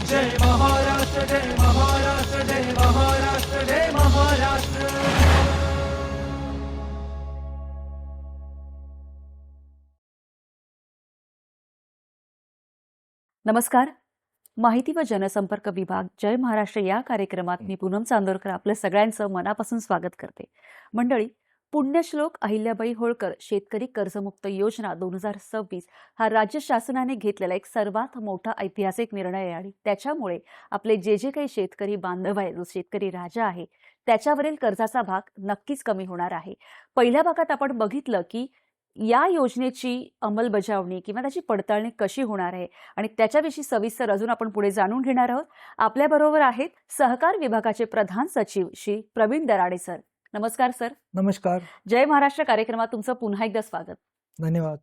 जय महाराष्ट्र, जय महाराष्ट्र, जय महाराष्ट्र, जय महाराष्ट्र। नमस्कार. माहिती व जनसंपर्क विभाग जय महाराष्ट्र या कार्यक्रमात मी पूनम चांदोरकर आपल्या सगळ्यांचं मनापासून स्वागत करते. मंडळी, पुण्यश्लोक अहिल्याबाई होळकर शेतकरी कर्जमुक्त योजना 2026 हा राज्य शासनाने घेतलेला एक सर्वात मोठा ऐतिहासिक निर्णय आहे आणि त्याच्यामुळे आपले जे काही शेतकरी बांधव आहे, जो शेतकरी राजा आहे, त्याच्यावरील कर्जाचा भाग नक्कीच कमी होणार आहे. पहिल्या भागात आपण बघितलं की या योजनेची अंमलबजावणी किंवा त्याची पडताळणी कशी होणार आहे आणि त्याच्याविषयी सविस्तर अजून आपण पुढे जाणून घेणार आहोत. आपल्याबरोबर आहेत सहकार विभागाचे प्रधान सचिव श्री प्रवीण दराडे सर. नमस्कार सर. नमस्कार. जय महाराष्ट्र कार्यक्रमात तुमचं पुन्हा एकदा स्वागत. धन्यवाद.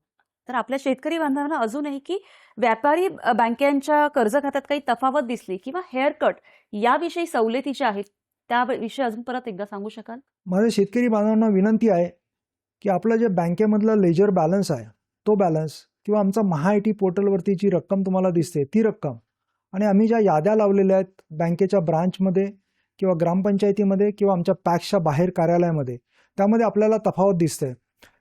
तर आपल्या शेतकरी बांधवांना अजूनही की व्यापारी बँकेच्या कर्ज खात्यात काही तफावत दिसली किंवा हेअरकट याविषयी सवलती ज्या आहेत त्याविषयी अजून परत एकदा सांगू शकाल? माझ्या शेतकरी बांधवांना विनंती आहे की आपलं जे बँकेमधलं लेजर बॅलन्स आहे तो बॅलन्स किंवा आमचा महाआयटी पोर्टलवरती जी रक्कम तुम्हाला दिसते ती रक्कम आणि आम्ही ज्या याद्या लावलेल्या आहेत बँकेच्या ब्रांचमध्ये किंवा ग्रामपंचायतीमध्ये किंवा आमच्या पॅक्सच्या बाहेर कार्यालयामध्ये त्यामध्ये आपल्याला तफावत दिसते.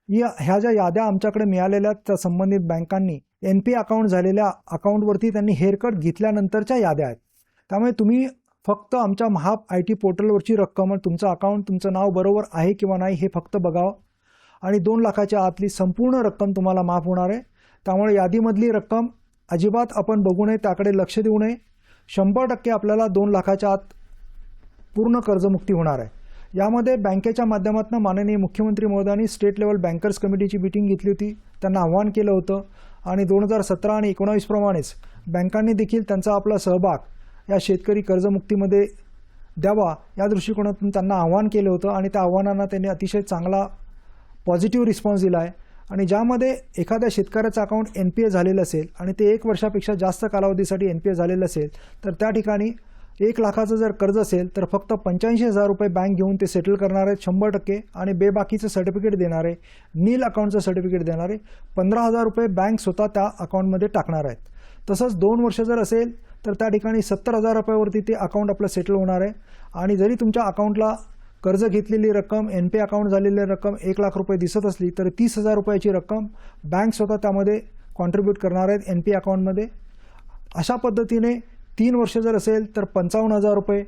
ह्या ज्या याद्या आमच्याकडे मिळालेल्या त्या संबंधित बँकांनी NPA अकाउंट झालेल्या अकाउंटवरती त्यांनी हेअरकट घेतल्यानंतरच्या याद्या आहेत. त्यामुळे तुम्ही फक्त आमच्या महाआयटी पोर्टलवरची रक्कम तुमचं अकाउंट तुमचं नाव बरोबर आहे किंवा नाही हे फक्त बघावं आणि 2 लाखाच्या आतली संपूर्ण रक्कम तुम्हाला माफ होणार आहे. त्यामुळे यादीमधली रक्कम अजिबात आपण बघू नये, त्याकडे लक्ष देऊ नये. 100% आपल्याला 2 लाखाच्या आत पूर्ण कर्जमुक्ती होणार आहे. यामध्ये बँकेच्या माध्यमातून माननीय मुख्यमंत्री महोदयांनी स्टेट लेवल बँकर्स कमिटीची मीटिंग घेतली होती, त्यांना आव्हान केलं होतं आणि 2017 आणि 19 प्रमाणेच बँकांनी देखील त्यांचा आपला सहभाग या शेतकरी कर्जमुक्तीमध्ये द्यावा या दृष्टिकोनातून त्यांना आव्हान केलं होतं आणि त्या आव्हानांना त्यांनी अतिशय चांगला पॉझिटिव्ह रिस्पॉन्स दिला आहे. आणि ज्यामध्ये एखाद्या शेतकऱ्याचं अकाउंट NPA झालेलं असेल आणि ते 1 वर्षापेक्षा जास्त कालावधीसाठी NPA झालेलं असेल तर त्या ठिकाणी 1 लाखाचं जर कर्ज असेल तर फक्त 85,000 रुपये बँक घेऊन ते सेटल करणार आहेत 100% आणि बेबाकीचं सर्टिफिकेट देणार आहे, नील अकाउंटचं सर्टिफिकेट देणार आहे. 15,000 रुपये बँक स्वतः त्या अकाउंटमध्ये टाकणार आहेत. तसंच 2 वर्ष जर असेल तर त्या ठिकाणी 70,000 रुपयावरती ते अकाउंट आपलं सेटल होणार आहे. आणि जरी तुमच्या अकाउंटला कर्ज घेतलेली रक्कम NPA अकाउंट झालेली रक्कम 1 लाख रुपये दिसत असली तर 30,000 रुपयाची रक्कम बँक स्वतः त्यामध्ये कॉन्ट्रीब्यूट करणार आहेत NPA अकाउंटमध्ये. अशा पद्धतीने 3 वर्ष जर असेल तर 55,000 रुपये,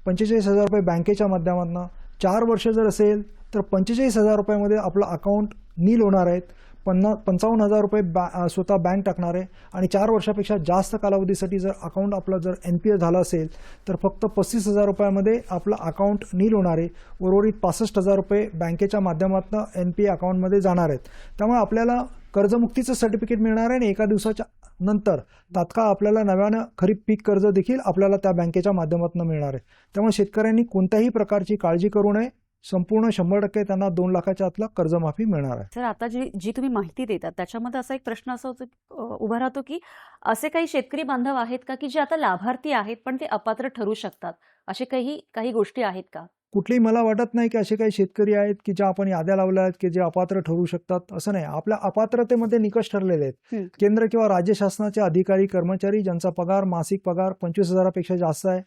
45,000 रुपये बँकेच्या माध्यमातून, 4 वर्ष जर असेल तर 45,000 रुपयामध्ये आपलं अकाउंट नील होणार आहेत. 55,000 रुपये स्वतः बँक टाकणार आहे आणि 4 वर्षापेक्षा जास्त कालावधीसाठी जर अकाउंट आपलं जर NPA झालं असेल तर फक्त 35,000 रुपयामध्ये आपलं अकाउंट नील होणार आहे. उर्वरित 65,000 रुपये बँकेच्या माध्यमातून NPA अकाउंटमध्ये जाणार आहेत. त्यामुळे आपल्याला कर्जमुक्तीचं सर्टिफिकेट मिळणार आहे आणि एका दिवसाच्या नंतर तात्काळ आपल्याला नव्यानं खरीप पीक कर्ज देखील आपल्याला त्या बँकेच्या माध्यमातून मिळणार आहे. त्यामुळे शेतकऱ्यांनी कोणत्याही प्रकारची काळजी करू नये. संपूर्ण 100% त्यांना 2 लाखाच्या आतला कर्जमाफी मिळणार आहे. सर, आता जी तुम्ही माहिती देतात त्याच्यामध्ये असा एक प्रश्न असा उभा राहतो की असे काही शेतकरी बांधव आहेत का की जे आता लाभार्थी आहेत पण ते अपात्र ठरू शकतात, असे काही गोष्टी आहेत का? कुठलीही मला वाटत नाही की असे काही शेतकरी आहेत की ज्या आपण याद्या लावल्या आहेत की जे अपात्र ठरू शकतात. असं नाही. आपल्या अपात्रतेमध्ये निकष ठरलेले आहेत. केंद्र किंवा राज्य शासनाचे अधिकारी कर्मचारी ज्यांचा पगार मासिक पगार 25,000पेक्षा जास्त आहे.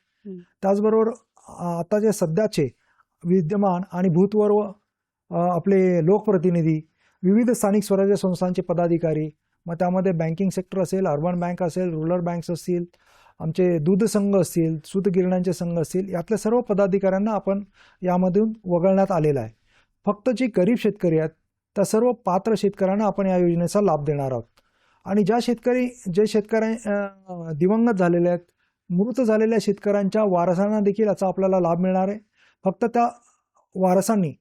त्याचबरोबर आता जे सध्याचे विद्यमान आणि भूतपूर्व आपले लोकप्रतिनिधी, विविध स्थानिक स्वराज्य संस्थांचे पदाधिकारी, मग त्यामध्ये बँकिंग सेक्टर असेल, अर्बन बँक असेल, रुरल बँक्स असतील, आमचे दूध संघ असतील, सूतगिरण्यांचे संघ असतील, यातल्या सर्व पदाधिकाऱ्यांना आपण यामधून वगळण्यात आलेलं आहे. फक्त जे गरीब शेतकरी आहेत त्या सर्व पात्र शेतकऱ्यांना आपण या योजनेचा लाभ देणार आहोत. आणि जे शेतकरी दिवंगत झालेले आहेत, मृत झालेल्या शेतकऱ्यांच्या वारसांना देखील याचा आपल्याला लाभ मिळणार आहे. फक्त त्या वारसांनी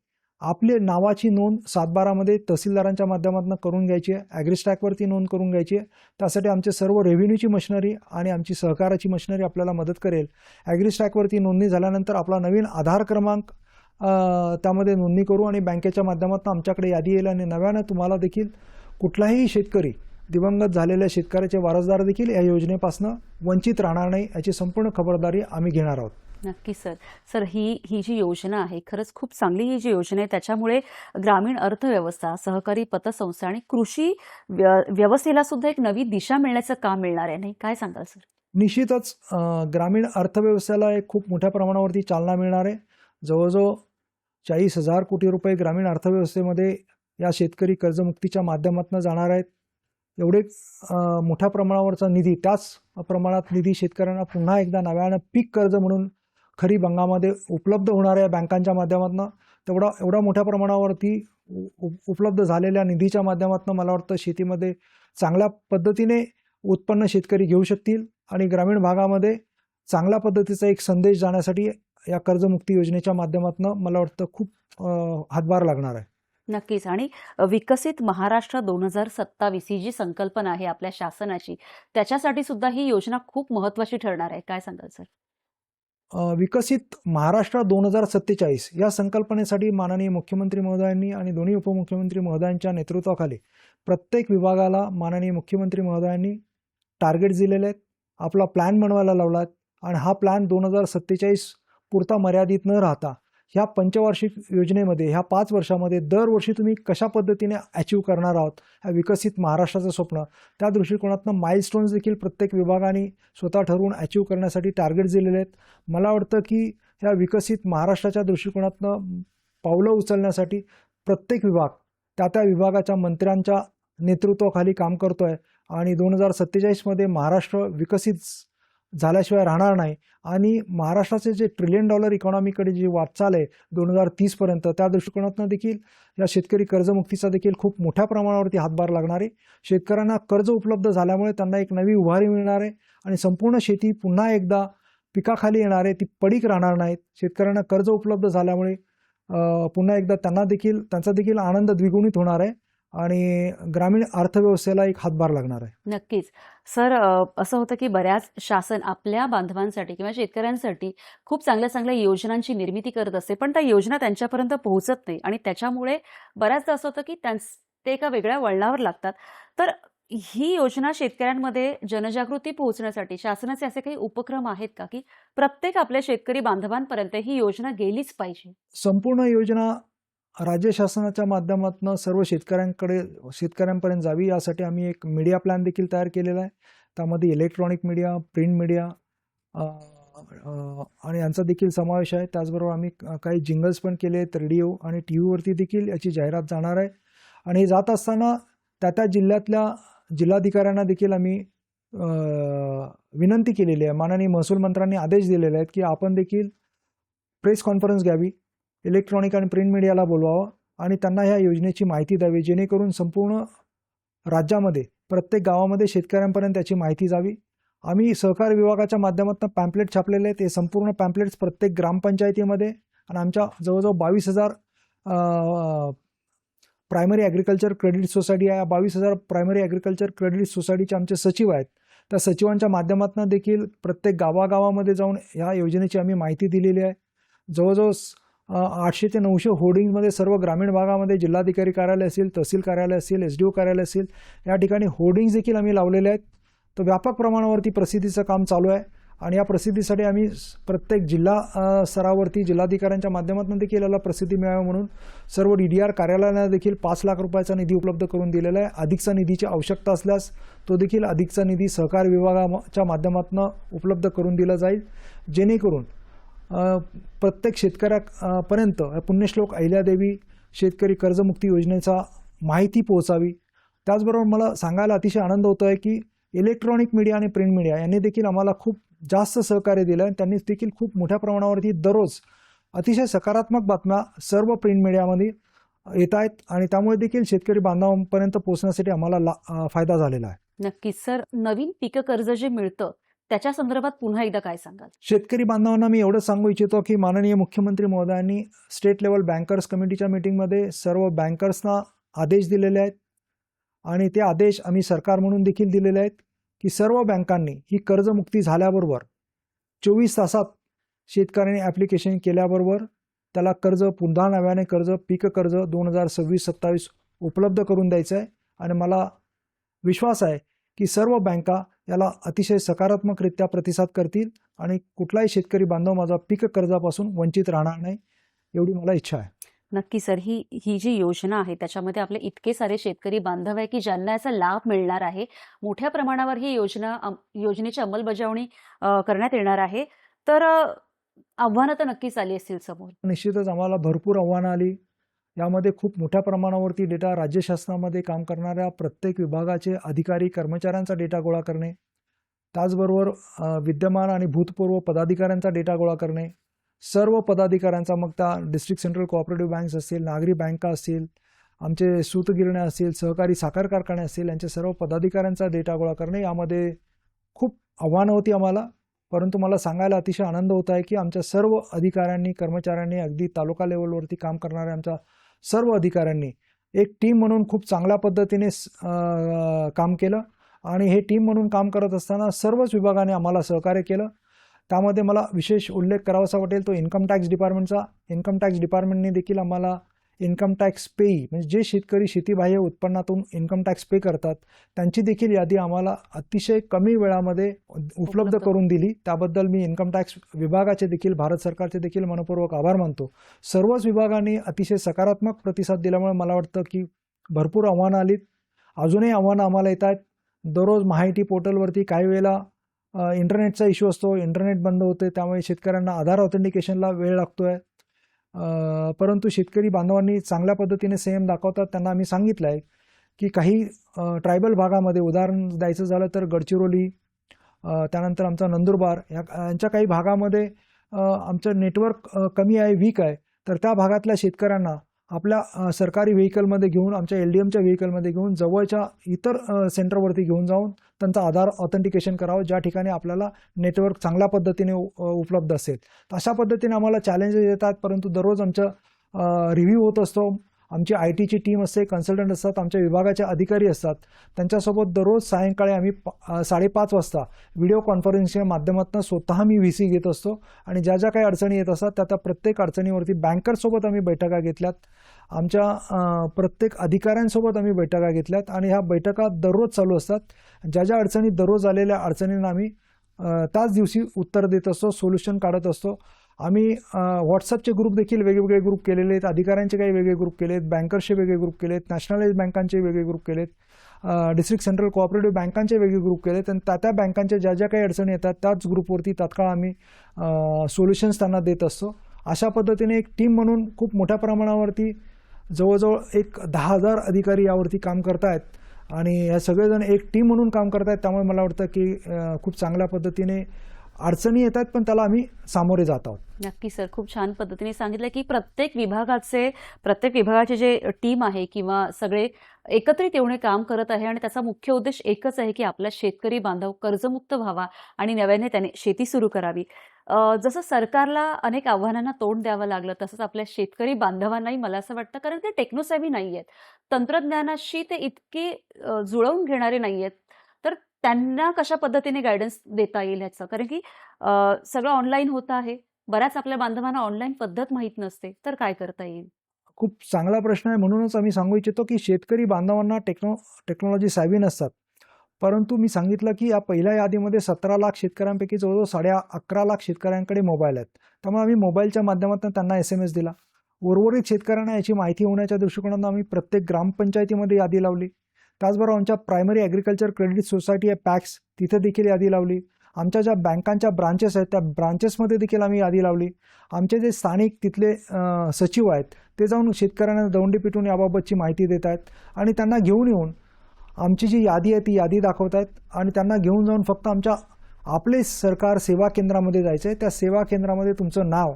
आपली नावाची नोंद 7/12 तहसीलदारांच्या माध्यमातून करून घ्यायची आहे. ॲग्रिस्टॅकवरती नोंद करून घ्यायची आहे. त्यासाठी आमचे सर्व रेव्हेन्यूची मशिनरी आणि आमची सहकाराची मशिनरी आपल्याला मदत करेल. ॲग्रिस्टॅकवरती नोंदणी झाल्यानंतर आपला नवीन आधार क्रमांक त्यामध्ये नोंदणी करू आणि बँकेच्या माध्यमातून आमच्याकडे यादी येईल आणि नव्यानं तुम्हाला देखील कुठलाही शेतकरी दिवंगत झालेल्या शेतकऱ्याचे वारसदार देखील या योजनेपासून वंचित राहणार नाही याची संपूर्ण खबरदारी आम्ही घेणार आहोत. नक्की सर, ही जी योजना आहे खरंच खूप चांगली. ही जी योजना आहे त्याच्यामुळे ग्रामीण अर्थव्यवस्था, सहकारी पतसंस्था आणि कृषी व्यवस्थेला सुद्धा एक नवी दिशा मिळण्याचं काम मिळणार आहे, नाही काय सांगाल सर? निश्चितच ग्रामीण अर्थव्यवस्थेला एक खूप मोठ्या प्रमाणावरती चालना मिळणार आहे. जवळजवळ 40,000 कोटी रुपये ग्रामीण अर्थव्यवस्थेमध्ये या शेतकरी कर्जमुक्तीच्या माध्यमातून जाणार आहेत. एवढे मोठ्या प्रमाणावरचा निधी, त्याच प्रमाणात निधी शेतकऱ्यांना पुन्हा एकदा नव्यानं पीक कर्ज म्हणून खरीप हंगामामध्ये उपलब्ध होणार आहे बँकांच्या माध्यमातून. एवढा मोठ्या प्रमाणावरती उपलब्ध झालेल्या निधीच्या माध्यमातून मला वाटतं शेतीमध्ये चांगल्या पद्धतीने उत्पन्न शेतकरी घेऊ शकतील आणि ग्रामीण भागामध्ये चांगल्या पद्धतीचा एक संदेश जाण्यासाठी या कर्जमुक्ती योजनेच्या माध्यमातून मला वाटतं खूप हातभार लागणार आहे. नक्कीच. आणि विकसित महाराष्ट्र 2027 ही जी संकल्पना आहे आपल्या शासनाची, त्याच्यासाठी सुद्धा ही योजना खूप महत्त्वाची ठरणार आहे. काय सांगाल सर? विकसित महाराष्ट्र 2047 या संकल्पनेसाठी माननीय मुख्यमंत्री महोदयांनी आणि दोन्ही उपमुख्यमंत्री महोदयांच्या नेतृत्वाखाली प्रत्येक विभागाला माननीय मुख्यमंत्री महोदयांनी टार्गेट्स दिलेले आहेत, आपला प्लॅन बनवायला लावला आहे. आणि हा प्लॅन 2047 पुरता मर्यादित न राहता ह्या पंचवार्षिक योजनेमध्ये ह्या 5 वर्षामध्ये दरवर्षी तुम्ही कशा पद्धतीने अचीव करणार आहोत ह्या विकसित महाराष्ट्राचं स्वप्न, त्या दृष्टिकोनातून माइलस्टोन्स देखील प्रत्येक विभागाने स्वतः ठरवून अचीव करण्यासाठी टार्गेट्स दिलेले आहेत. मला वाटतं की ह्या विकसित महाराष्ट्राच्या दृष्टिकोनातून पावलं उचलण्यासाठी प्रत्येक विभाग त्या विभागाच्या मंत्र्यांच्या नेतृत्वाखाली काम करतो आहे आणि 2047 महाराष्ट्र विकसित झाल्याशिवाय राहणार नाही. आणि महाराष्ट्राचे जे $1 ट्रिलियन इकॉनॉमीकडे जी वाटचाल आहे 2030 पर्यंत, त्या दृष्टिकोनातून देखील या शेतकरी कर्जमुक्तीचा देखील खूप मोठ्या प्रमाणावरती हातभार लागणार आहे. शेतकऱ्यांना कर्ज उपलब्ध झाल्यामुळे त्यांना एक नवी उभारी मिळणार आहे आणि संपूर्ण शेती पुन्हा एकदा पिकाखाली येणार आहे, ती पडीक राहणार नाहीत. शेतकऱ्यांना कर्ज उपलब्ध झाल्यामुळे पुन्हा एकदा त्यांचा देखील आनंद द्विगुणित होणार आहे आणि ग्रामीण अर्थव्यवस्थेला एक हातभार लागणार आहे. नक्कीच. सर, असं होतं की बऱ्याच शासन आपल्या बांधवांसाठी किंवा शेतकऱ्यांसाठी खूप चांगल्या योजनांची निर्मिती करत असते, पण त्या योजना त्यांच्यापर्यंत पोहोचत नाही आणि त्याच्यामुळे बऱ्याचदा असं होतं की ते एका वेगळ्या वळणावर लागतात. तर ही योजना शेतकऱ्यांमध्ये जनजागृती पोहोचण्यासाठी शासनाचे असे काही उपक्रम आहेत का की प्रत्येक आपल्या शेतकरी बांधवांपर्यंत ही योजना गेलीच पाहिजे? संपूर्ण योजना राज्य शासनाच्या माध्यमातून सर्व शेतकऱ्यांपर्यंत जावी यासाठी आम्ही एक मीडिया प्लॅन देखील तयार केलेला आहे. त्यामध्ये इलेक्ट्रॉनिक मीडिया, प्रिंट मीडिया आणि यांचा देखील समावेश आहे. त्याचबरोबर आम्ही काही जिंगल्स पण केले आहेत. रेडिओ आणि TV वरती देखील याची जाहिरात जाणार आहे. आणि हे जात असताना त्या जिल्ह्यातल्या जिल्हाधिकाऱ्यांना देखील आम्ही विनंती केलेली आहे. माननीय महसूल मंत्र्यांनी आदेश दिलेले आहेत की आपण देखील प्रेस कॉन्फरन्स घ्यावी, इलेक्ट्रॉनिक आणि प्रिंट मीडियाला बोलवावं आणि त्यांना ह्या योजनेची माहिती द्यावी, जेणेकरून संपूर्ण राज्यामध्ये प्रत्येक गावामध्ये शेतकऱ्यांपर्यंत त्याची माहिती जावी. आम्ही सहकार विभागाच्या माध्यमातून पॅम्पलेट छापलेले आहेत. हे संपूर्ण पॅम्पलेट्स प्रत्येक ग्रामपंचायतीमध्ये आणि आमच्या जवळजवळ 22,000 प्रायमरी ॲग्रिकल्चर क्रेडिट सोसायटी आहे. 22,000 प्रायमरी ॲग्रिकल्चर क्रेडिट सोसायटीचे आमचे सचिव आहेत. त्या सचिवांच्या माध्यमातून देखील प्रत्येक गावागावामध्ये जाऊन ह्या योजनेची आम्ही माहिती दिलेली आहे. जवळजवळ 800 ते 900 होर्डिंगमध्ये सर्व ग्रामीण भागामध्ये जिल्हाधिकारी कार्यालय असेल, तहसील कार्यालय असेल, SDO कार्यालय असेल, या ठिकाणी होर्डिंग्स देखील आम्ही लावलेले आहेत. तर व्यापक प्रमाणावरती प्रसिद्धीचं काम चालू आहे आणि या प्रसिद्धीसाठी आम्ही प्रत्येक जिल्हा स्तरावरती जिल्हाधिकाऱ्यांच्या माध्यमातून देखील याला प्रसिद्धी मिळावी म्हणून सर्व DDR कार्यालयांना देखील 5 लाख रुपयाचा निधी उपलब्ध करून दिलेला आहे. अधिकचा निधीची आवश्यकता असल्यास तो देखील अधिकचा निधी सहकार विभागाच्या माध्यमातून उपलब्ध करून दिला जाईल, जेणेकरून प्रत्येक शेतकऱ्यापर्यंत पुण्यश्लोक अहिल्यादेवी शेतकरी कर्जमुक्ती योजनेचा माहिती पोहोचावी. त्याचबरोबर मला सांगायला अतिशय आनंद होतो आहे की इलेक्ट्रॉनिक मीडिया आणि प्रिंट मीडिया यांनी देखील आम्हाला खूप जास्त सहकार्य दिलं आणि त्यांनी देखील खूप मोठ्या प्रमाणावरती दररोज अतिशय सकारात्मक बातम्या सर्व प्रिंट मीडियामध्ये येत आहेत आणि त्यामुळे देखील शेतकरी बांधवांपर्यंत पोहोचण्यासाठी आम्हाला फायदा झालेला आहे. नक्कीच. सर, नवीन पीक कर्ज जे मिळतं त्याच्या संदर्भात पुन्हा एकदा काय सांगाल? शेतकरी बांधवांना मी एवढं सांगू इच्छितो की माननीय मुख्यमंत्री महोदयांनी स्टेट लेवल बँकर्स कमिटीच्या मीटिंगमध्ये सर्व बँकर्सना आदेश दिलेले आहेत आणि ते आदेश आम्ही सरकार म्हणून देखील दिलेले आहेत की सर्व बँकांनी ही कर्जमुक्ती झाल्याबरोबर 24 तासात शेतकऱ्यांनी ॲप्लिकेशन केल्याबरोबर त्याला कर्ज पुन्हा नव्याने पीक कर्ज 2026-27 उपलब्ध करून द्यायचं आहे. आणि मला विश्वास आहे की सर्व बँका याला अतिशय सकारात्मकरित्या प्रतिसाद करतील आणि कुठलाही शेतकरी बांधव माझा पीक कर्जापासून वंचित राहणार नाही, एवढी मला इच्छा आहे. नक्की सर. ही जी योजना आहे त्याच्यामध्ये आपले इतके सारे शेतकरी बांधव आहे की ज्यांना याचा लाभ मिळणार आहे. मोठ्या प्रमाणावर ही योजनेची अंमलबजावणी करण्यात येणार आहे. तर आव्हानं तर नक्कीच आली असतील समोर. निश्चितच आम्हाला भरपूर आव्हानं आली. यामध्ये खूप मोठ्या प्रमाणावरती डेटा राज्य शासनामध्ये काम करणाऱ्या प्रत्येक विभागाचे अधिकारी कर्मचाऱ्यांचा डेटा गोळा करणे, त्याचबरोबर विद्यमान आणि भूतपूर्व पदाधिकाऱ्यांचा डेटा गोळा करणे, सर्व पदाधिकाऱ्यांचा, मग त्या डिस्ट्रिक्ट सेंट्रल कोऑपरेटिव्ह बँक्स असतील, नागरी बँका असतील, आमचे सूतगिरण्या असतील, सहकारी साखर कारखाने असतील, यांच्या सर्व पदाधिकाऱ्यांचा डेटा गोळा करणे, यामध्ये खूप आव्हानं होती आम्हाला. परंतु मला सांगायला अतिशय आनंद होत आहे की आमच्या सर्व अधिकाऱ्यांनी, कर्मचाऱ्यांनी, अगदी तालुका लेवलवरती काम करणाऱ्या आमच्या सर्व अधिकाऱ्यांनी एक टीम म्हणून खूप चांगल्या पद्धतीने काम केलं. आणि हे टीम म्हणून काम करत असताना सर्वच विभागाने आम्हाला सहकार्य केलं. त्यामध्ये मला विशेष उल्लेख करावासा वाटेल तो इन्कम टॅक्स डिपार्टमेंटचा. इन्कम टॅक्स डिपार्टमेंटने देखील आम्हाला इन्कम टॅक्स पेई, म्हणजे जे शेतकरी शेतीबाह्य उत्पन्नातून इन्कम टॅक्स पे करतात, त्यांची देखील यादी आम्हाला अतिशय कमी वेळामध्ये उपलब्ध करून दिली. त्याबद्दल मी इन्कम टॅक्स विभागाचे देखील, भारत सरकारचे देखील मनपूर्वक आभार मानतो. सर्वच विभागांनी अतिशय सकारात्मक प्रतिसाद दिल्यामुळे मला वाटतं की भरपूर आव्हानं आलीत. अजूनही आव्हानं आम्हाला येत आहेत. दररोज माहिती पोर्टलवरती काही वेळेला इंटरनेटचा इश्यू असतो, इंटरनेट बंद होते, त्यामुळे शेतकऱ्यांना आधार ऑथेंटिकेशनला वेळ लागतो आहे. परंतु शेतकरी बांधवांनी चांगल्या पद्धतीने संयम दाखवतात. त्यांना आम्ही सांगितलं आहे की काही ट्रायबल भागामध्ये, उदाहरण द्यायचं झालं तर गडचिरोली, त्यानंतर आमचा नंदुरबार, यांच्या काही भागामध्ये आमचं नेटवर्क कमी आहे, वीक आहे. तर त्या भागातल्या शेतकऱ्यांना आपल्या सरकारी व्हेकलमध्ये घेऊन, आमच्या LDMच्या व्हेकलमध्ये घेऊन जवळच्या इतर सेंटरवरती घेऊन जाऊन त्यांचा आधार ऑथेंटिकेशन करावं, ज्या ठिकाणी आपल्याला नेटवर्क चांगल्या पद्धतीने उपलब्ध असेल. तर अशा पद्धतीने आम्हाला चॅलेंजेस येतात. परंतु दररोज आमचं रिव्ह्यू होत असतो. आमची IT ची टीम असते, कन्सल्टंट असतात, आमच्या विभागाचे अधिकारी असतात. त्यांच्यासोबत दररोज सायंकाळी आम्ही 5:30 वाजता व्हिडिओ कॉन्फरन्सच्या माध्यमातून स्वतः मी VC घेत असतो. आणि ज्या ज्या काही अडचणी येत असतात त्या प्रत्येक अडचणीवरती बँकर्ससोबत आम्ही बैठका घेतल्यात, आमच्या प्रत्येक अधिकाऱ्यांसोबत आम्ही बैठका घेतल्यात. आणि ह्या बैठका दररोज चालू असतात. ज्या ज्या अडचणी दररोज आलेल्या अडचणींना आम्ही त्याच दिवशी उत्तर देत असतो, सोल्युशन काढत असतो. आम्ही व्हॉट्सअपचे ग्रुप देखील वेगवेगळे ग्रुप केलेले आहेत, अधिकाऱ्यांचे काही वेगळे ग्रुप केले आहेत, बँकर्सचे वेगळे ग्रुप केले आहेत, नॅशनलाइज बँकांचे वेगळे ग्रुप केले आहेत, डिस्ट्रिक्ट सेंट्रल कोऑपरेटिव्ह बँकांचे वेगळे ग्रुप केले आहेत. आणि त्या बँकांच्या ज्या ज्या काही अडचणी येतात त्याच ग्रुपवरती तात्काळ आम्ही सोल्युशन्स त्यांना देत असतो. अशा पद्धतीने एक टीम म्हणून खूप मोठ्या प्रमाणावरती जवळजवळ 10,000 अधिकारी यावरती काम करत आहेत. आणि या सगळेजण एक टीम म्हणून काम करत आहेत. त्यामुळे मला वाटतं की खूप चांगल्या पद्धतीने अडचणी येतात, पण त्याला आम्ही सामोरे जात आहोत. नक्की सर. खूप छान पद्धतीने सांगितलं की प्रत्येक विभागाचे जे टीम आहे किंवा सगळे एकत्रित येऊन काम करत आहे आणि त्याचा मुख्य उद्देश एकच आहे की आपला शेतकरी बांधव कर्जमुक्त व्हावा आणि नव्याने त्याने शेती सुरू करावी. जसं सरकारला अनेक आव्हानांना तोंड द्यावं लागलं तसंच आपल्या शेतकरी बांधवांनाही मला असं वाटतं, कारण ते टेक्नोसॅव्ही नाही आहेत, तंत्रज्ञानाशी ते इतके जुळवून घेणारे नाही आहेत. तर त्यांना कशा पद्धतीने गायडन्स देता येईल ह्याचं, कारण की सगळं ऑनलाईन होत आहे, बऱ्याच आपल्या बांधवांना ऑनलाईन पद्धत माहीत नसते, तर काय करता येईल? खूप चांगला प्रश्न आहे. म्हणूनच आम्ही सांगू इच्छितो की शेतकरी बांधवांना टेक्नॉलॉजी सावी नसतात. परंतु मी सांगितलं की या पहिल्या यादीमध्ये 17 लाख शेतकऱ्यांपैकी जवळजवळ 11.5 लाख शेतकऱ्यांकडे मोबाईल आहेत. त्यामुळे आम्ही मोबाईलच्या माध्यमातून त्यांना SMS दिला. उर्वरित शेतकऱ्यांना याची माहिती होण्याच्या दृष्टिकोनातून आम्ही प्रत्येक ग्रामपंचायतीमध्ये यादी लावली. त्याचबरोबर आमच्या प्रायमरी ॲग्रिकल्चर क्रेडिट सोसायटी आहे पॅक्स, तिथे देखील यादी लावली. आमच्या ज्या बँकांच्या ब्रांचेस आहेत त्या ब्रांचेसमध्ये देखील आम्ही यादी लावली. आमचे जे स्थानिक तिथले सचिव आहेत ते जाऊन शेतकऱ्यांना दौंडी पिटून याबाबतची माहिती देत आहेत आणि त्यांना घेऊन येऊन आमची जी यादी आहे ती यादी दाखवत आहेत. आणि त्यांना घेऊन जाऊन फक्त आपले सरकार सेवा केंद्रामध्ये जायचं आहे. त्या सेवा केंद्रामध्ये तुमचं नाव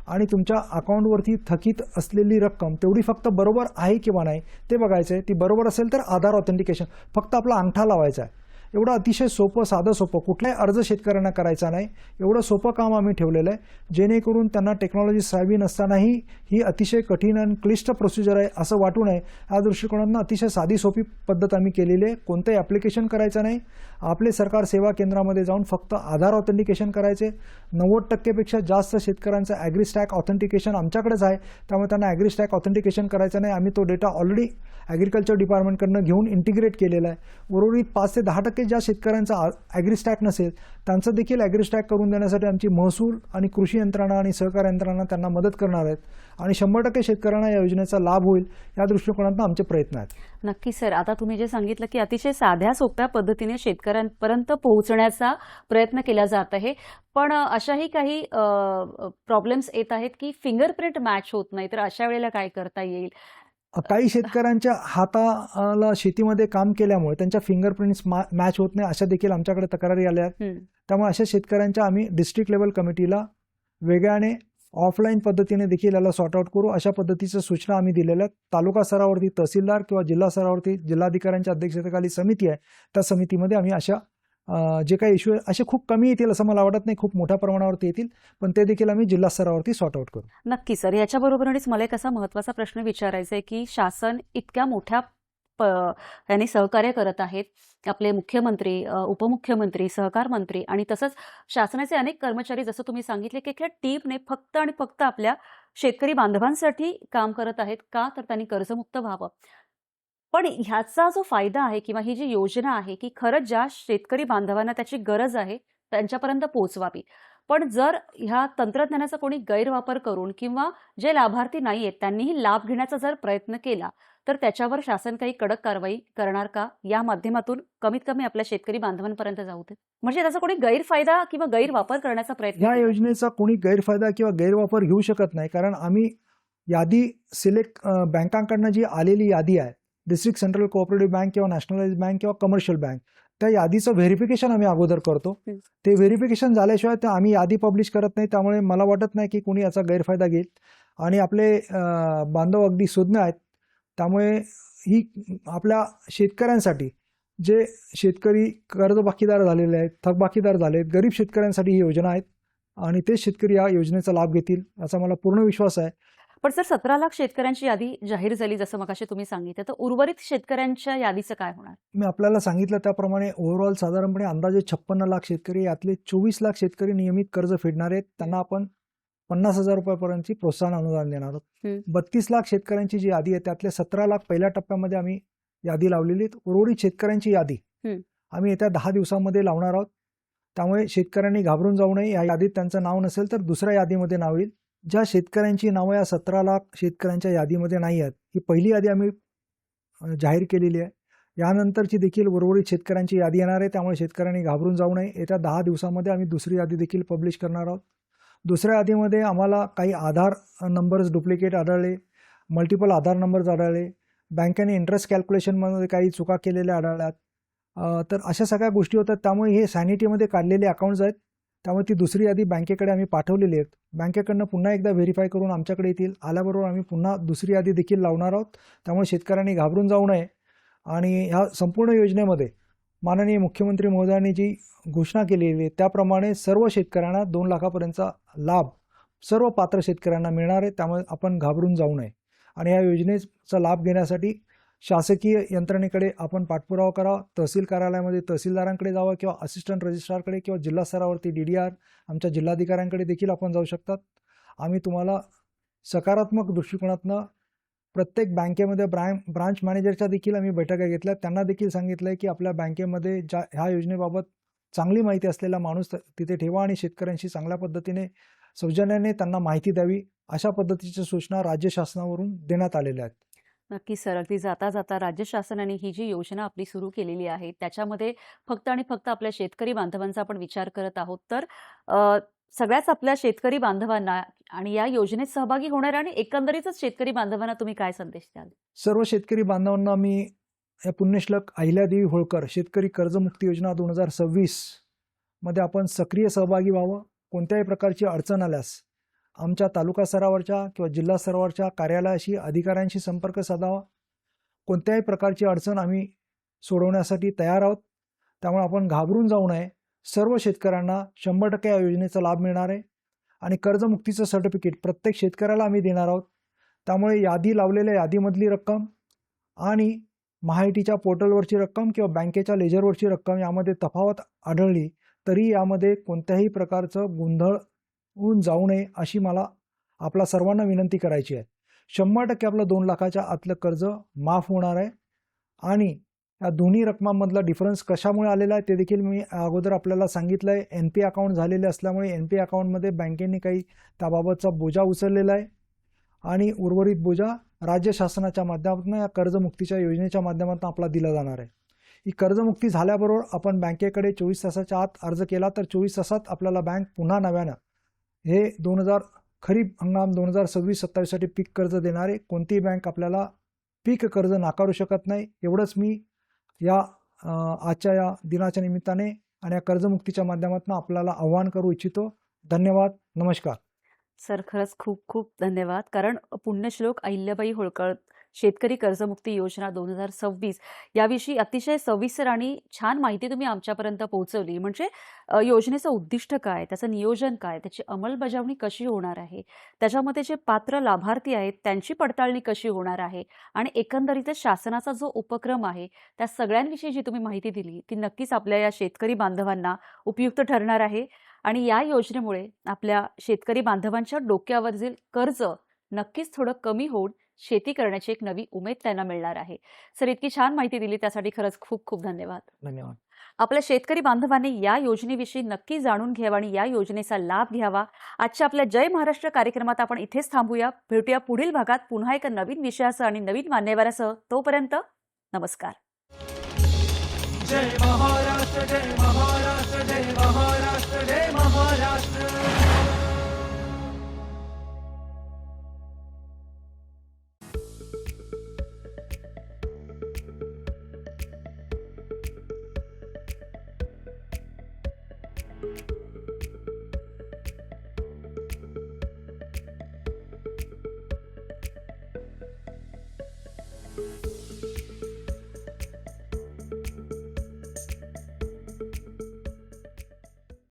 आणि तुमच्या अकाउंटवरती थकीत असलेली रक्कम तेवढी फक्त बरोबर आहे किंवा नाही ते बघायचं आहे. ती बरोबर असेल तर आधार ऑथेंटिकेशन, फक्त आपला अंगठा लावायचा आहे. एवढं अतिशय सोपं, साधं सोपं, कुठलाही अर्ज शेतकऱ्यांना करायचा नाही, एवढं सोपं काम आम्ही ठेवलेलं आहे, जेणेकरून त्यांना टेक्नॉलॉजी सावी नसतानाही ही अतिशय कठीण आणि क्लिष्ट प्रोसिजर आहे असं वाटू नये, या दृष्टिकोनातून अतिशय साधी सोपी पद्धत आम्ही केलेली आहे. कोणतंही ॲप्लिकेशन करायचं नाही, आपले सरकार सेवा केंद्रामध्ये जाऊन फक्त आधार ऑथेंटिकेशन करायचे. 90% जास्त शेतकऱ्यांचं ॲग्रीस्टॅक ऑथेंटिकेशन आमच्याकडेच आहे, त्यामुळे त्यांना ॲग्रीस्टॅक ऑथेंटिकेशन करायचं नाही. आम्ही तो डेटा ऑलरेडी ॲग्रिकल्चर डिपार्टमेंटकडनं घेऊन इंटिग्रेट केलेला आहे. उर्वरित 5 ते 10% ज्या शेतकऱ्यांचा ॲग्रिस्टॅक नसेल त्यांचं देखील ॲग्रिस्टॅक करून देण्यासाठी आमची महसूल आणि कृषी यंत्रणा आणि सहकार यंत्रणा त्यांना मदत करणार आहेत आणि 100% शेतकऱ्यांना या योजनेचा लाभ होईल या दृष्टिकोनातून आमचे प्रयत्न आहेत. नक्की सर, आता तुम्ही जे सांगितलं की अतिशय साध्या सोप्या पद्धतीने शेतकऱ्यांपर्यंत पोहोचण्याचा प्रयत्न केला जात आहे, पण अशाही काही प्रॉब्लेम्स येत आहेत की फिंगरप्रिंट मॅच होत नाही, तर अशा वेळेला काय करता येईल? काही शेतकऱ्यांच्या हाताला शेतीमध्ये काम केल्यामुळे त्यांच्या फिंगरप्रिंट्स मॅच होत नाही अशा देखील आमच्याकडे तक्रारी आल्या आहेत. त्यामुळे अशा शेतकऱ्यांच्या आम्ही डिस्ट्रिक्ट लेवल कमिटीला वेगळ्याने ऑफलाईन पद्धतीने देखील याला सॉर्ट आउट करू अशा पद्धतीच्या सूचना आम्ही दिलेल्या आहेत. तालुका स्तरावरती तहसीलदार किंवा जिल्हा स्तरावरती जिल्हाधिकाऱ्यांच्या अध्यक्षतेखाली समिती आहे, त्या समितीमध्ये आम्ही अशा जे काही इश्यू असे खूप कमी येतील असं मला वाटत नाही, खूप मोठ्या प्रमाणावरती येतील, पण ते देखील आम्ही जिल्हा स्तरावरती सॉर्ट आउट करू. नक्की सर, याच्याबरोबरच मला एक असा महत्त्वाचा प्रश्न विचारायचा आहे की शासन इतक्या मोठ्या यांनी सहकार्य करत आहेत, आपले मुख्यमंत्री, उपमुख्यमंत्री, सहकार मंत्री आणि तसंच शासनाचे अनेक कर्मचारी, जसं तुम्ही सांगितले की एका टीमने फक्त आणि फक्त आपल्या शेतकरी बांधवांसाठी काम करत आहेत, का तर त्यांनी कर्जमुक्त व्हावं. पण ह्याचा जो फायदा आहे किंवा ही जी योजना आहे की खरंच ज्या शेतकरी बांधवांना त्याची गरज आहे त्यांच्यापर्यंत पोहोचवावी. पण जर ह्या तंत्रज्ञानाचा कोणी गैरवापर करून किंवा जे लाभार्थी नाही आहेत त्यांनीही लाभ घेण्याचा जर प्रयत्न केला तर त्याच्यावर शासन काही कडक कारवाई करणार का? या माध्यमातून कमीत कमी आपल्या शेतकरी बांधवांपर्यंत जाऊ दे, म्हणजे त्याचा कोणी गैरफायदा किंवा गैरवापर करण्याचा प्रयत्न या योजनेचा कोणी गैरफायदा किंवा गैरवापर घेऊ शकत नाही, कारण आम्ही यादी सिलेक्ट बँकांकडनं जी आलेली यादी आहे, डिस्ट्रिक्ट सेंट्रल कोऑपरेटिव्ह बँक किंवा नॅशनलाइज बँक किंवा कमर्शियल बँक, त्या यादीचं व्हेरिफिकेशन आम्ही अगोदर करतो. ते व्हेरिफिकेशन झाल्याशिवाय ते आम्ही यादी पब्लिश करत नाही. त्यामुळे मला वाटत नाही की कोणी याचा गैरफायदा घेईल आणि आपले बांधव अगदी सुज्ञ आहेत. त्यामुळे ही आपल्या शेतकऱ्यांसाठी, जे शेतकरी कर्जबाकीदार झालेले आहेत, थकबाकीदार झाले आहेत, गरीब शेतकऱ्यांसाठी ही योजना आहेत आणि ते शेतकरी या योजनेचा लाभ घेतील असा मला पूर्ण विश्वास आहे. पण सर, 17 लाख शेतकऱ्यांची यादी जाहीर झाली जसं मगाशी तुम्ही सांगितलं, तर उर्वरित शेतकऱ्यांच्या यादीचं काय होणार? मी आपल्याला सांगितलं त्याप्रमाणे ओव्हरऑल साधारणपणे अंदाजे 56 लाख शेतकरी, यातले 24 लाख शेतकरी नियमित कर्ज फेडणार आहेत. त्यांना आपण 50,000 रुपयापर्यंतची प्रोत्साहन अनुदान देणार आहोत. 32 लाख शेतकऱ्यांची जी यादी आहे त्यातले 17 लाख पहिल्या टप्प्यामध्ये आम्ही यादी लावलेली आहे. उर्वरित शेतकऱ्यांची यादी आम्ही येत्या 10 दिवसांमध्ये लावणार आहोत. त्यामुळे शेतकऱ्यांनी घाबरून जाऊ नये. या यादीत त्यांचं नाव नसेल तर दुसऱ्या यादीमध्ये नाव येईल. ज्या शेतकऱ्यांची नावं या 17 लाख शेतकऱ्यांच्या यादीमध्ये नाही आहेत, ही पहिली यादी आम्ही जाहीर केलेली आहे. यानंतरची देखील उर्वरित शेतकऱ्यांची यादी येणार आहे. त्यामुळे शेतकऱ्यांनी घाबरून जाऊ नये. येत्या 10 दिवसांमध्ये आम्ही दुसरी यादी देखील पब्लिश करणार आहोत. दुसऱ्या यादीमध्ये आम्हाला काही आधार नंबर्स डुप्लिकेट आढळले, मल्टिपल आधार नंबर्स आढळले, बँकेने इंटरेस्ट कॅल्क्युलेशनमध्ये काही चुका केलेल्या आढळल्यात. तर अशा सगळ्या गोष्टी होतात. त्यामुळे हे सॅनिटीमध्ये काढलेले अकाउंट्स आहेत. त्यामुळे ती दुसरी यादी बँकेकडे आम्ही पाठवलेली आहेत. बँकेकडनं पुन्हा एकदा व्हेरीफाय करून आमच्याकडे येतील. आल्याबरोबर आम्ही पुन्हा दुसरी यादी देखील लावणार आहोत. त्यामुळे शेतकऱ्यांनी घाबरून जाऊ नये. आणि ह्या संपूर्ण योजनेमध्ये माननीय मुख्यमंत्री महोदयांनी जी घोषणा केलेली आहे त्याप्रमाणे सर्व शेतकऱ्यांना 2 लाखापर्यंतचा लाभ सर्व पात्र शेतकऱ्यांना मिळणार आहे. त्यामुळे आपण घाबरून जाऊ नये आणि या योजनेचा लाभ घेण्यासाठी शासकीय यंत्रणेकडे आपण पाठपुरावा करावा. तहसील कार्यालयामध्ये तहसीलदारांकडे जावं किंवा असिस्टंट रजिस्ट्रारकडे किंवा जिल्हा स्तरावरती DDR आमच्या जिल्हाधिकाऱ्यांकडे देखील आपण जाऊ शकतात. आम्ही तुम्हाला सकारात्मक दृष्टिकोनातनं प्रत्येक बँकेमध्ये ब्रांच मॅनेजरच्या देखील आम्ही बैठका घेतल्या. त्यांना देखील सांगितलं आहे की आपल्या बँकेमध्ये ह्या योजनेबाबत चांगली माहिती असलेला माणूस तिथे ठेवा आणि शेतकऱ्यांशी चांगल्या पद्धतीने सौजन्याने त्यांना माहिती द्यावी. अशा पद्धतीच्या सूचना राज्य शासनावरून देण्यात आलेल्या आहेत. नक्की सर, अगदी जाता जाता राज्य शासनाने ही जी योजना आपली सुरू केलेली आहे त्याच्यामध्ये फक्त आणि फक्त आपल्या शेतकरी बांधवांचा आपण विचार करत आहोत. तर सगळ्याच आपल्या शेतकरी बांधवांना आणि या योजनेत सहभागी होणाऱ्या आणि एकंदरीतच शेतकरी बांधवांना तुम्ही काय संदेश द्याल? सर्व शेतकरी बांधवांना मी या पुण्यश्लोक अहिल्यादेवी होळकर शेतकरी कर्जमुक्ती योजना 2026 मध्ये आपण सक्रिय सहभागी व्हावं. कोणत्याही प्रकारची अडचण आल्यास आमच्या तालुका स्तरावरच्या किंवा जिल्हा स्तरावरच्या कार्यालयाशी अधिकाऱ्यांशी संपर्क साधावा. कोणत्याही प्रकारची अडचण आम्ही सोडवण्यासाठी तयार आहोत. त्यामुळे आपण घाबरून जाऊ नये. सर्व शेतकऱ्यांना 100% या योजनेचा लाभ मिळणार आहे आणि कर्जमुक्तीचं सर्टिफिकेट प्रत्येक शेतकऱ्याला आम्ही देणार आहोत. त्यामुळे यादी लावलेल्या यादीमधली रक्कम आणि महायुतीच्या पोर्टलवरची रक्कम किंवा बँकेच्या लेजरवरची रक्कम यामध्ये तफावत आढळली तरी यामध्ये कोणत्याही प्रकारचं गोंधळ होऊन जाऊ नये अशी मला आपला सर्वांना विनंती करायची आहे. 100% आपलं 2 लाखाच्या आतलं कर्ज माफ होणार आहे आणि या दोन्ही रकमांमधला डिफरन्स कशामुळे आलेला आहे ते देखील मी अगोदर आपल्याला सांगितलं आहे. NP अकाउंट झालेले असल्यामुळे NP अकाउंटमध्ये बँकेने काही त्याबाबतचा बोजा उचललेला आहे आणि उर्वरित बोजा राज्य शासनाच्या माध्यमातून या कर्जमुक्तीच्या योजनेच्या माध्यमातून आपला दिला जाणार आहे. ही कर्जमुक्ती झाल्याबरोबर आपण बँकेकडे 24 तासाच्या आत अर्ज केला तर 24 तासात आपल्याला बँक पुन्हा नव्यानं हे खरीप हंगाम 2026-27साठी पीक कर्ज देणारे कोणतीही बँक आपल्याला पीक कर्ज नाकारू शकत नाही. एवढंच मी या आजच्या या दिनाच्या निमित्ताने आणि या कर्जमुक्तीच्या माध्यमातून आपल्याला आवाहन करू इच्छितो. धन्यवाद. नमस्कार. सर, खरंच खूप खूप धन्यवाद. कारण पुण्यश्लोक अहिल्याबाई होळकर शेतकरी कर्जमुक्ती योजना 2026 याविषयी अतिशय सविस्तर आणि छान माहिती तुम्ही आमच्यापर्यंत पोहोचवली. म्हणजे योजनेचं उद्दिष्ट काय, त्याचं नियोजन काय, त्याची अंमलबजावणी कशी होणार आहे, त्याच्यामध्ये जे पात्र लाभार्थी आहेत त्यांची पडताळणी कशी होणार आहे आणि एकंदरीतच शासनाचा जो उपक्रम आहे त्या सगळ्यांविषयी जी तुम्ही माहिती दिली ती नक्कीच आपल्या या शेतकरी बांधवांना उपयुक्त ठरणार आहे. आणि या योजनेमुळे आपल्या शेतकरी बांधवांच्या डोक्यावरील कर्ज नक्कीच थोडं कमी होऊन शेती करण्याची एक नवी उमेद त्यांना मिळणार आहे. सर, इतकी छान माहिती दिली त्यासाठी खरंच खूप खूप धन्यवाद. धन्यवाद. आपल्या शेतकरी बांधवांनी या योजनेविषयी नक्की जाणून घ्यावा आणि या योजनेचा लाभ घ्यावा. आजच्या आपल्या जय महाराष्ट्र कार्यक्रमात आपण इथेच थांबूया. भेटूया पुढील भागात पुन्हा एका नवीन विषयासह आणि नवीन मान्यवरासह. तोपर्यंत नमस्कार. जय महाराष्ट्र, जय महाराष्ट्र, जय महाराष्ट्र, जय महाराष्ट्र.